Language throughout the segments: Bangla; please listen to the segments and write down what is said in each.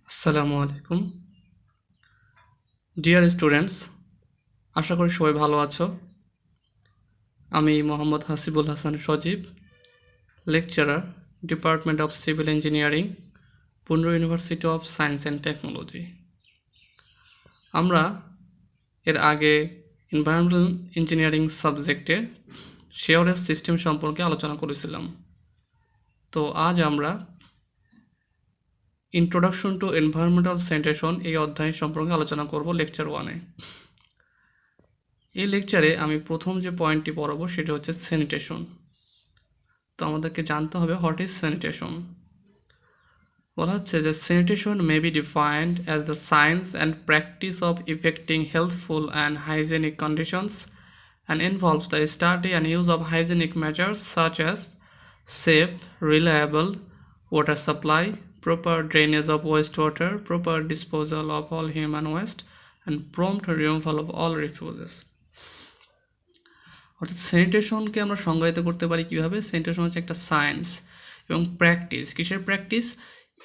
আসসালামু আলাইকুম ডিয়ার স্টুডেন্টস, আশা করি সবাই ভালো আছো। আমি Mohammad Hasibul Hasan Sajib, lecturer, department of civil engineering, Pundra university of science and technology. আমরা এর আগে এনভায়রনমেন্টাল ইঞ্জিনিয়ারিং সাবজেক্টে শেয়ারেজ সিস্টেম সম্পর্কে আলোচনা করেছিলাম। তো আজ আমরা ইন্ট্রোডাকশন টু এনভায়রনমেন্টাল স্যানিটেশন এই অধ্যায় সম্পর্কে আলোচনা করব লেকচার 1-এ। এই লেকচারে আমি প্রথম যে পয়েন্টটি পড়াবো সেটা হচ্ছে স্যানিটেশন। তো আমাদেরকে জানতে হবে হোয়াট ইজ স্যানিটেশন। বলা হচ্ছে যে sanitation may be defined as the science and practice of effecting healthful and hygienic conditions and involves the study and use of hygienic measures such as safe, reliable water supply, proper drainage of wastewater, proper disposal of all human waste, and prompt removal of all refuges. অর্থাৎ স্যানিটেশনকে আমরা সংজ্ঞায়িত করতে পারি কীভাবে? স্যানিটেশন হচ্ছে একটা সায়েন্স এবং প্র্যাকটিস। কিসের practice?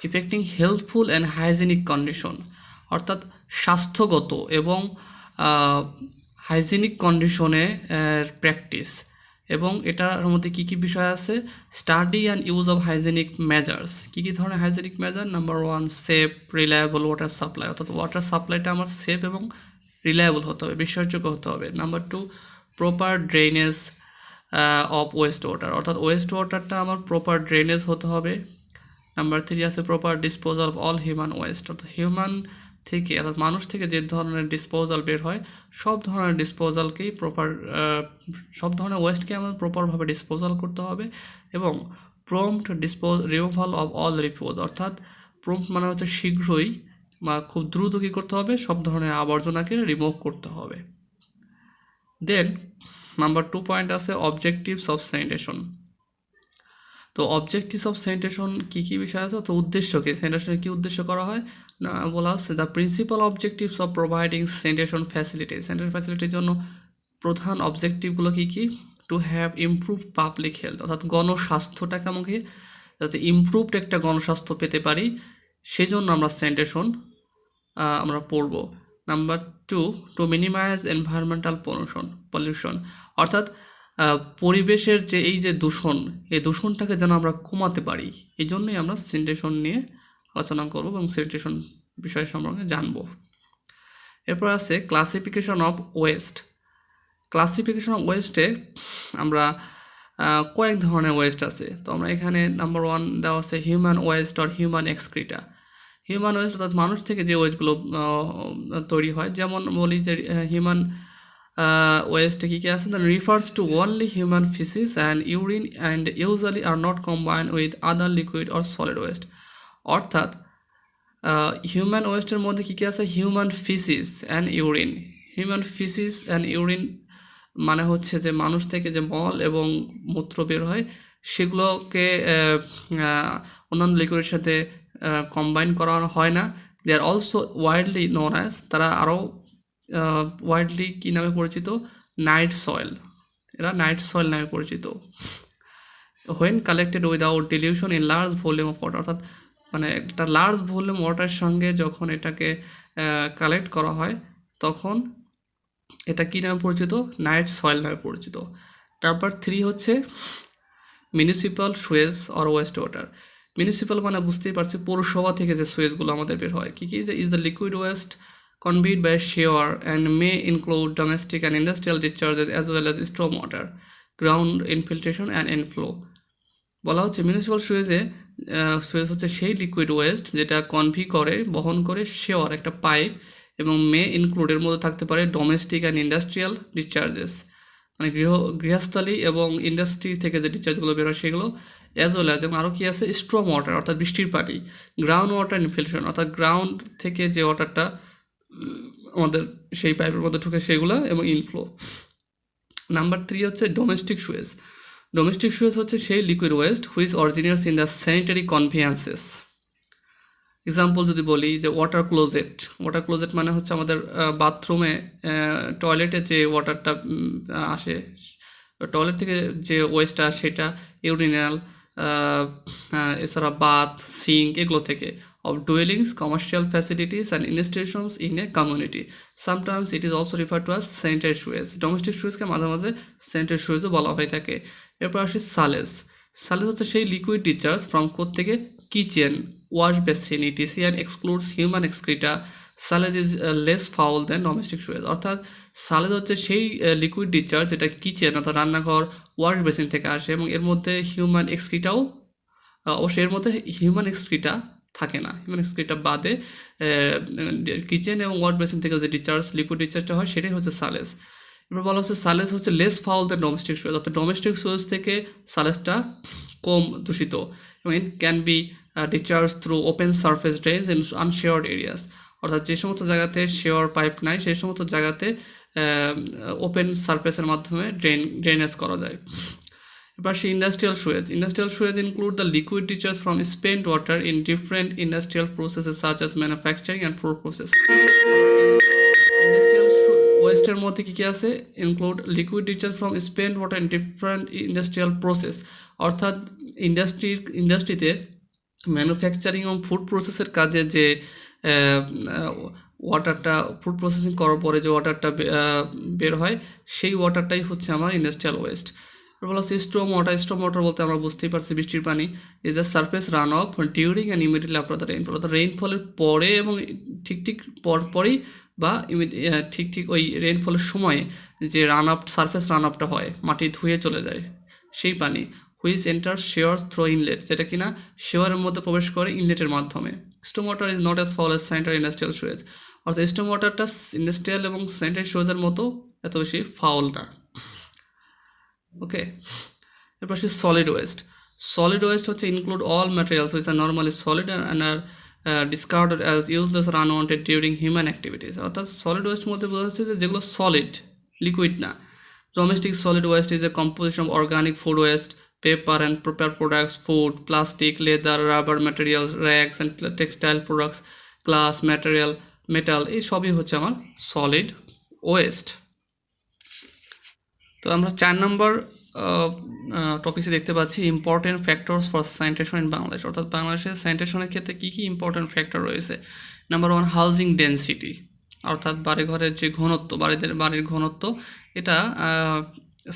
Affecting healthful and hygienic condition, অর্থাৎ স্বাস্থ্যগত এবং হাইজেনিক কন্ডিশনে প্র্যাকটিস। এবং এটার মধ্যে কী কী বিষয় আছে? Study and use of hygienic measures. কী কী ধরনের hygienic measure? Number 1, safe reliable water supply, অর্থাৎ ওয়াটার সাপ্লাইটা আমার সেফ এবং রিলায়েবল হতে হবে, বিশ্বাসযোগ্য হতে হবে। Number 2, proper drainage of waste water, অর্থাৎ ওয়েস্ট ওয়াটারটা আমার প্রপার ড্রেনেজ হতে হবে। নাম্বার 3 আছে proper disposal of all human waste, অর্থাৎ হিউম্যান থেকে অর্থাৎ মানুষ থেকে যে ধরনের ডিসপোজাল বের হয় সব ধরনের ডিসপোজালকেই সব ধরনের ওয়েস্টকে আমাদের প্রপারভাবে ডিসপোজাল করতে হবে। এবং prompt removal of all refuse, অর্থাৎ প্রম্পট মানে হচ্ছে শীঘ্রই বা খুব দ্রুত কী করতে হবে? সব ধরনের আবর্জনাকে রিমুভ করতে হবে। দেন নাম্বার 2 পয়েন্ট আছে অবজেক্টিভস অফ স্যানিটেশন। তো অবজেক্টিভস অফ স্যানিটেশন কী কী বিষয় আছে? তো উদ্দেশ্য কী? স্যানিটেশনের কী উদ্দেশ্য করা হয় না বলা হচ্ছে the principal objectives of providing sanitation facility. Sanitation ফ্যাসিলিটির জন্য প্রধান অবজেক্টিভগুলো কী কী? To have improve public health, অর্থাৎ গণস্বাস্থ্যটাকে আমাকে যাতে ইমপ্রুভড একটা গণস্বাস্থ্য পেতে পারি সেই জন্য আমরা স্যানিটেশন আমরা পড়ব। Number 2, to minimise environmental pollution, অর্থাৎ পরিবেশের যে এই যে দূষণ, এই দূষণটাকে যেন আমরা কমাতে পারি, এই জন্যই আমরা স্যানিটেশন নিয়ে আলোচনা করব এবং স্যানিটেশন বিষয় সম্পর্কে জানব। এরপর আছে classification of waste. Classification of ওয়েস্টে আমরা কয়েক ধরনের ওয়েস্ট আছে। তো আমরা এখানে নাম্বার 1 দেওয়া আছে human waste or human excreta. Human waste অর্থাৎ মানুষ থেকে যে ওয়েস্টগুলো তৈরি হয়, যেমন বলি যে হিউম্যান ওয়েস্টে কী কী আছে? The refers to only human faeces and urine and usually are not combined with other liquid or solid waste. অর্থাৎ হিউম্যান ওয়েস্টের মধ্যে কী কী আছে? Human faeces and urine. Human faeces and urine মানে হচ্ছে যে মানুষ থেকে যে মল এবং মূত্র বের হয় সেগুলোকে অন্যান্য লিকুইডের সাথে কম্বাইন করা হয় না। They are also widely known as, তারা আরও ওয়াইডলি কী নামে পরিচিত? Night soil. এরা নাইট সয়েল নামে পরিচিত। When collected without dilution in large volume of water, অর্থাৎ মানে একটা লার্জ ভলিউম ওয়াটারের সঙ্গে যখন এটাকে কালেক্ট করা হয় তখন এটা কী নামে পরিচিত? নাইট সয়েল নামে পরিচিত। নাম্বার 3 হচ্ছে municipal Suez or West water. Municipal মানে বুঝতেই পারছি পৌরসভা থেকে যে সুয়েজগুলো আমাদের বের হয়। কী কী? যে is the liquid waste conveyed by shower and may include domestic and industrial discharges as well as storm water, ground infiltration and inflow. বলা হচ্ছে মিউনিসিপ্যাল সুয়েজ হচ্ছে সেই লিকুইড ওয়েস্ট যেটা বহন করে শেওয়ার একটা পাইপ, এবং মে ইনক্লুডের মধ্যে থাকতে পারে ডোমেস্টিক অ্যান্ড ইন্ডাস্ট্রিয়াল ডিসচার্জেস, মানে গৃহস্থলী এবং ইন্ডাস্ট্রি থেকে যে ডিসচার্জগুলো বের হয় সেগুলো, অ্যাজ ওয়েল অ্যাজ, এবং আরও কী আছে? স্ট্রম ওয়াটার অর্থাৎ বৃষ্টির পানি, গ্রাউন্ড ওয়াটার ইনফিল্ট্রেশন অর্থাৎ গ্রাউন্ড থেকে যে ওয়াটারটা আমাদের সেই পাইপের মধ্যে ঢুকে সেগুলো, এবং ইনফ্লো। নাম্বার 3 হচ্ছে ডোমেস্টিক সুয়েজ। ডোমেস্টিক সুয়েজ হচ্ছে সেই liquid waste which originates in the sanitary conveyances. Example যদি বলি যে ওয়াটার ক্লোজেট মানে হচ্ছে আমাদের বাথরুমে টয়লেটে যে ওয়াটারটা আসে, টয়লেট থেকে যে ওয়েস্টটা সেটা ইউরিনাল, এছাড়া বাথ, সিঙ্ক এগুলো থেকে, of dwellings, commercial facilities and installations in a community. Sometimes it is also referred to as sanitary sewage. Domestic sewage-কে মাঝে মাঝে sanitary sewage বলা হয়ে থাকে। এরপর আসে সালেজ। সালেজ হচ্ছে সেই লিকুইড ডিচার্জ ফ্রম থেকে kitchen, wash basin etc and excludes human excreta. Sullage is less foul than domestic sewage. অর্থাৎ সালেজ হচ্ছে সেই লিকুইড ডিচার্জ যেটা কিচেন অর্থাৎ রান্নাঘর, ওয়াশ বেসিন থেকে আসে এবং এর মধ্যে হিউম্যান এক্সক্রিটাও অবশ্যই এর মধ্যে হিউম্যান এক্সক্রিটা থাকে না। হিউম্যান এক্সক্রিটা বাদে কিচেন এবং ওয়াশ বেসিন থেকে যে ডিচার্জ লিকুইড ডিচার্জটা হয় সেটাই হচ্ছে সালেজ। এবার বলা হচ্ছে সালেজ হচ্ছে less foul than domestic sewage, অর্থাৎ ডোমেস্টিক সুয়েজ থেকে সালেজটা কম দূষিত এবং it can be discharge through open surface drains in unsewered areas. অর্থাৎ যে সমস্ত জায়গাতে শেয়ার পাইপ নাই সেই সমস্ত জায়গাতে ওপেন সারফেসের মাধ্যমে ড্রেনেজ করা যায়। এবার সে industrial sewage. Industrial sewage include the liquid discharge from spent water in different industrial processes such as manufacturing and food process. Industrial ওয়েস্টের মধ্যে কী কী আছে? Include liquid discharge from spent water in different industrial process, অর্থাৎ ইন্ডাস্ট্রিতে ম্যানুফ্যাকচারিং এবং ফুড প্রসেসের কাজে যে ওয়াটারটা ফুড প্রসেসিং করার পরে যে ওয়াটারটা বের হয় সেই ওয়াটারটাই হচ্ছে আমার ইন্ডাস্ট্রিয়াল ওয়েস্ট। বলা হচ্ছে স্ট্রম ওয়াটার। স্ট্রম ওয়াটার বলতে আমরা বুঝতেই পারছি বৃষ্টির পানি। Is the surface run of during and immediately after the rainfall, অর্থাৎ রেইনফলের পরে এবং ঠিক পরপরই বা ঠিক ওই রেইনফলের সময়ে যে সারফেস রান আপটা হয়, মাটি ধুয়ে চলে যায় সেই পানি। Which enter sewer through inlet, যেটা কিনা শেয়ারের মধ্যে প্রবেশ করে ইনলেটের মাধ্যমে। Storm water is not as foul as sanitary industrial sewage, অর্থাৎ স্ট্রম ওয়াটারটা ইন্ডাস্ট্রিয়াল এবং স্যানিটারি সুয়েজের মতো এত বেশি ফাউল না। ওকে, এরপর আসছে সলিড ওয়েস্ট। সলিড ওয়েস্ট হচ্ছে include all materials which are normally solid and are discarded as useless are unwanted during human activities. অর্থাৎ সলিড ওয়েস্ট মধ্যে বোঝা যাচ্ছে যে যেগুলো সলিড, লিকুইড না। Domestic solid waste is a composition of organic food waste, paper and paper products, food, plastic, leather, rubber material, rags and textile products, glass metal, এই সবই হচ্ছে আমার সলিড ওয়েস্ট। তো আমরা 4 নম্বর টপিকে দেখতে পাচ্ছি important factors for sanitation in Bangladesh, অর্থাৎ বাংলাদেশের স্যানিটেশনের ক্ষেত্রে কী কী ইম্পর্টেন্ট ফ্যাক্টর রয়েছে। নাম্বার 1 হাউজিং ডেন্সিটি, অর্থাৎ বাড়িঘরের যে ঘনত্ব, বাড়ির ঘনত্ব, এটা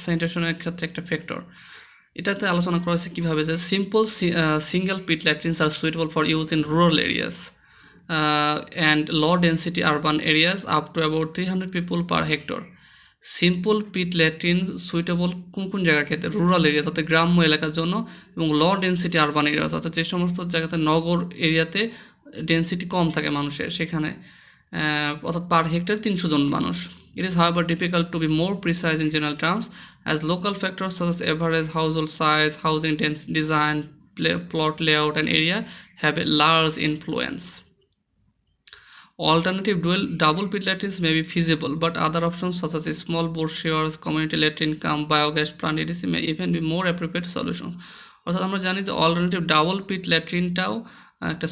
স্যানিটেশনের ক্ষেত্রে একটা ফ্যাক্টর। এটাতে আলোচনা করা হয়েছে কীভাবে, যে simple single pit latrines are suitable for use in rural areas and low density urban areas up to about 300 people per hectare. Simple pit latrine suitable কোন জায়গার ক্ষেত্রে? রুরাল এরিয়া, অর্থাৎ গ্রাম্য এলাকার জন্য, এবং লো ডেন্সিটি আরবান এরিয়াস, অর্থাৎ যে সমস্ত জায়গাতে নগর এরিয়াতে ডেন্সিটি কম থাকে মানুষের, সেখানে অর্থাৎ পার হেক্টর 300 জন মানুষ। It is however difficult to be more precise in general terms as local factors such as average household size, housing design, plot layout and area have a large influence. Alternative double pit latrines may be feasible, but other options such as small bore showers, community latrine cum biogas plant etc. may even be more appropriate solutions. অর্থাৎ আমরা জানি যে অল্টারনেটিভ ডাবল পিট ল্যাট্রিনটাও একটা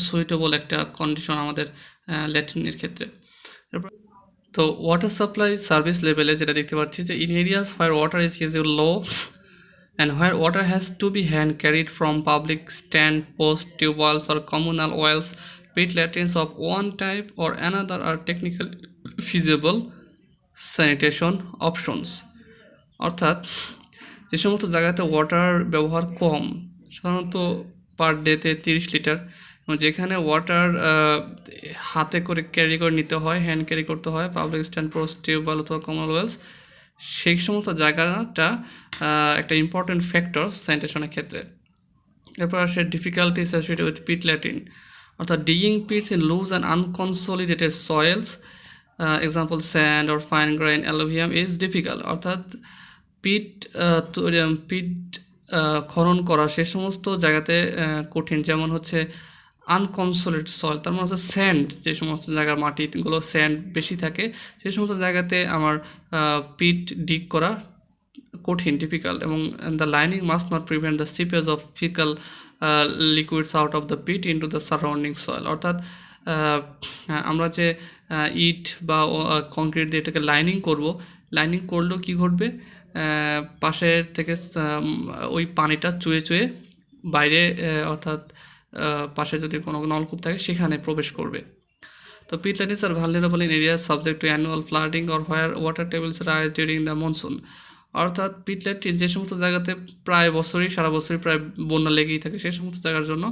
সুইটেবল একটা কন্ডিশন আমাদের ল্যাট্রিনের ক্ষেত্রে। তো ওয়াটার সাপ্লাই সার্ভিস লেভেলে যেটা দেখতে পাচ্ছি যে in areas where water is usual low and where water has to be hand carried from public stand post tube wells or communal wells, pit latrines of one type or another are technically feasible sanitation options. অর্থাৎ যে সমস্ত জায়গাতে ওয়াটার ব্যবহার কম, সাধারণত পার ডেতে 30 লিটার, এবং যেখানে ওয়াটার হাতে করে ক্যারি করে নিতে হয়, হ্যান্ড ক্যারি করতে হয় পাবলিক স্ট্যান্ড পোস্ট টিউবওয়েল অথবা কমন ওয়েলস, সেই সমস্ত জায়গাটা একটা ইম্পর্টেন্ট ফ্যাক্টর স্যানিটেশনের ক্ষেত্রে। এরপর আসে difficulty associated with pit latrine, অর্থাৎ digging pits in loose and unconsolidated soils, example sand or fine grain alluvium is difficult. অর্থাৎ পিট খনন করা সে সমস্ত জায়গাতে কঠিন, যেমন হচ্ছে আনকনসোলিডেটেড সয়েল, তার মানে হচ্ছে স্যান্ড, যে সমস্ত জায়গার মাটিগুলো স্যান্ড বেশি থাকে সেই সমস্ত জায়গাতে আমার পিট ডিগ করা কঠিন, ডিফিকাল্ট, এবং the lining must not prevent the seepage of faecal liquids out of the pit into the surrounding soil. অর্থাৎ আমরা যে ইট বা কংক্রিট দিয়ে এটাকে লাইনিং করব, লাইনিং করলেও কী ঘটবে, পাশের থেকে ওই পানিটা চুয়ে বাইরে, অর্থাৎ পাশে যদি কোনো নলকূপ থাকে সেখানে প্রবেশ করবে। তো peatlands are vulnerable in area subject to annual flooding or where water tables rise during the monsoon. অর্থাৎ পিটল্যান্ড যে সমস্ত জায়গাতে প্রায় বছরই সারা বছরই প্রায় বন্যা লেগেই থাকে সেই সমস্ত জায়গার জন্য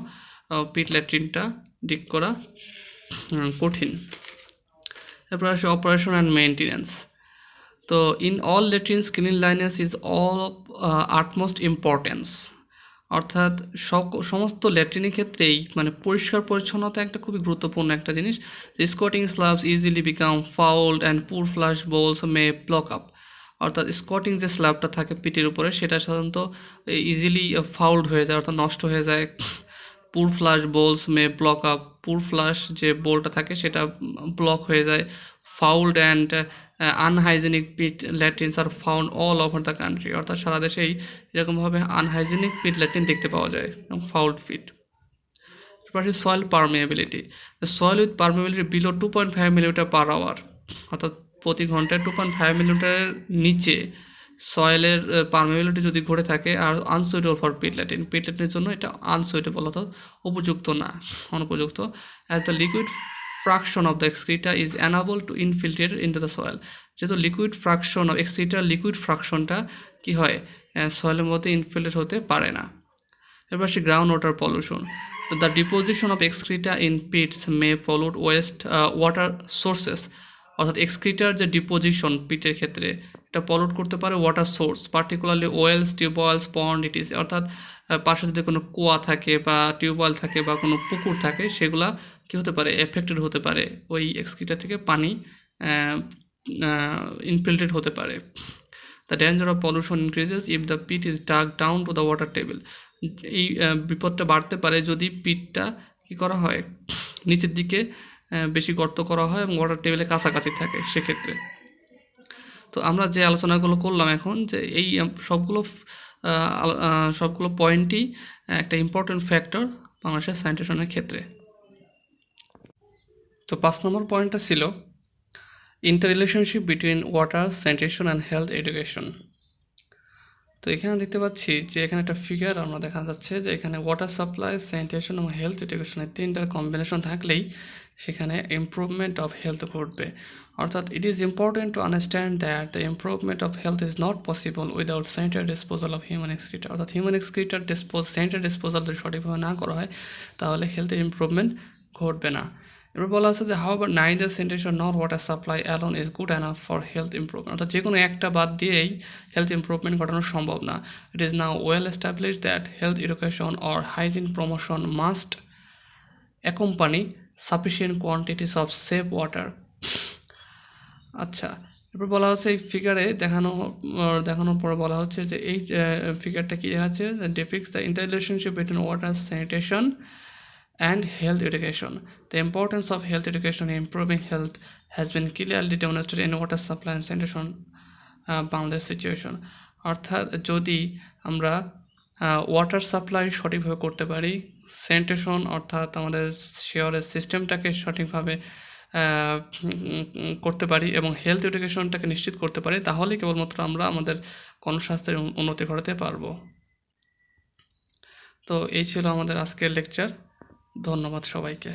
পিট ল্যাট্রিনটা ডিগ করা কঠিন। এরপর আসে অপারেশন অ্যান্ড মেনটেন্যান্স। তো in all latrines cleanliness is all utmost importance. অর্থাৎ সমস্ত ল্যাট্রিনের ক্ষেত্রেই মানে পরিষ্কার পরিচ্ছন্নতা একটা খুবই গুরুত্বপূর্ণ একটা জিনিস। যে squatting slabs easily become fouled and pour flush bowls may block up. অর্থাৎ স্কোয়াটিং যে স্ল্যাবটা থাকে পিটের উপরে সেটা সাধারণত ইজিলি ফাউলড হয়ে যায়, অর্থাৎ নষ্ট হয়ে যায়। Pour flush bowls may block up, pour flush যে বোলটা থাকে সেটা ব্লক হয়ে যায়। Fouled and unhygienic pit latrines are found all over the country. অর্থাৎ সারা দেশেই এরকমভাবে আনহাইজেনিক পিট ল্যাট্রিন দেখতে পাওয়া যায় এবং ফাউলড পিট। তারপর soil permeability. Soil with permeability below 2.5 millimetre per hour, অর্থাৎ প্রতি ঘন্টায় 2.5 মিলিমিটারের নিচে সয়েলের পারমেবিলিটি যদি ঘটে থাকে are unsuitable for pit latrine, pit ল্যাট্রিনের জন্য এটা আনসুইটেবল, অর্থাৎ উপযুক্ত না, অনুপযুক্ত। As the liquid fraction of the excreta is unable to infiltrate into the soil. যেহেতু লিকুইড ফ্রাকশন অফ এক্সক্রিটার লিকুইড ফ্রাকশনটা কী হয়, সয়েলের মধ্যে ইনফিল্ট্রেট হতে পারে না। এবার আসছে ground water pollution. The deposition of excreta in pits may pollute waste water sources. অর্থাৎ এক্সক্রিটার যে ডিপোজিশন পিটের ক্ষেত্রে এটা পলিউট করতে পারে water source, particularly Wales, tube wells, পন্ড ইটিস। অর্থাৎ পাশে যদি কোনো কুয়া থাকে বা টিউবওয়েল থাকে বা কোনো পুকুর থাকে সেগুলা কী হতে পারে, এফেক্টেড হতে পারে, ওই এক্সক্রিটার থেকে পানি ইনফিল্ট্রেট হতে পারে। The danger of pollution increases if the pit is dug down to the water table. এই বিপদটা বাড়তে পারে যদি পিটটা কী করা হয়, নিচের দিকে বেশি গর্ত করা হয় এবং ওয়াটার টেবিলের কাছাকাছি থাকে সেক্ষেত্রে। তো আমরা যে আলোচনাগুলো করলাম এখন, যে এই সবগুলো পয়েন্টই একটা ইম্পর্টেন্ট ফ্যাক্টর বাংলাদেশের স্যানিটেশনের ক্ষেত্রে। তো 5 নম্বর পয়েন্টটা ছিল inter relationship between water, sanitation and health education. তো এখানে দেখতে পাচ্ছি যে এখানে একটা ফিগার আমরা দেখা যাচ্ছে যে এখানে ওয়াটার সাপ্লাই, স্যানিটেশন এবং হেলথ এডুকেশনের তিনটার কম্বিনেশন থাকলেই সেখানে ইমপ্রুভমেন্ট অফ হেলথ ঘটবে। অর্থাৎ it is important to understand that the improvement of health is not possible without sanitary disposal of human excreta. অর্থাৎ হিউম্যান এক্সক্রিটার স্যানিটারি ডিসপোজাল যদি সঠিকভাবে না করা হয় তাহলে হেলথের ইমপ্রুভমেন্ট ঘটবে না। এবার বলা আছে যে হাউ অ্যাবাউট নাইদার স্যানিটেশন নর water supply alone is good enough for health improvement. অর্থাৎ যে কোনো একটা বাদ দিয়েই হেলথ ইমপ্রুভমেন্ট ঘটানো সম্ভব না। It is now well establish that health education or hygiene promotion must accompany sufficient quantities of safe water. আচ্ছা, এরপর বলা হচ্ছে এই ফিগারে দেখানোর পরে বলা হচ্ছে যে এই ফিগারটা কী দেখাচ্ছে, ডিপিক্টস the inter relationship between water, sanitation and health education. The importance of health education in improving health has been clearly demonstrated in water supply and sanitation Bangladesh situation. অর্থাৎ যদি আমরা ওয়াটার সাপ্লাই সঠিকভাবে করতে পারি, স্যানিটেশন অর্থাৎ আমাদের শেয়ারের সিস্টেমটাকে সঠিকভাবে করতে পারি এবং হেলথ এডুকেশনটাকে নিশ্চিত করতে পারি, তাহলে কেবলমাত্র আমরা আমাদের গণস্বাস্থ্যের উন্নতি ঘটাতে পারবো। তো এই ছিল আমাদের আজকের লেকচার। ধন্যবাদ সবাইকে।